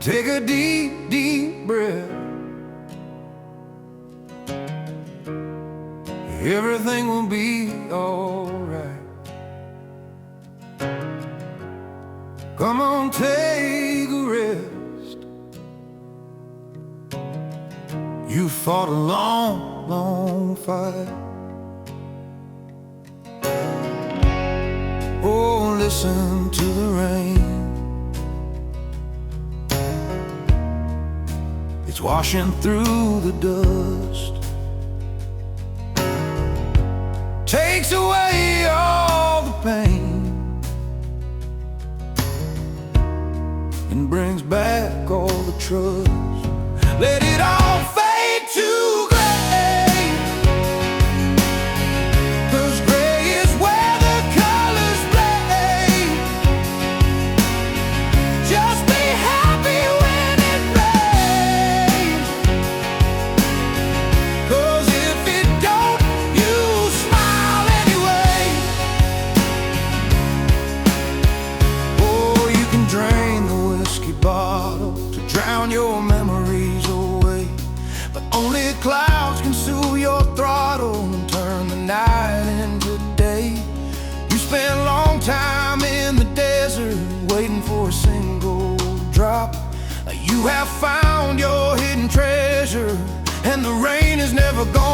Take a deep, deep breath. Everything will be alright. Come on, take a rest. You fought a long, long fight. Oh, listen to the rain. It's washing through the dust. Takes away all the pain and brings back all the trust. Let it all fade to gray, 'cause gray is where the colors play. Just be happy when it rains, 'cause if it don't, you smile anyway. Oh, you can drain the whiskey bottle to drown your memories away, but only clouds can soothe your throttle and turn the night into day. You spent a long time in the desert waiting for a single drop. You have found your hidden treasure, and the rain is never gone.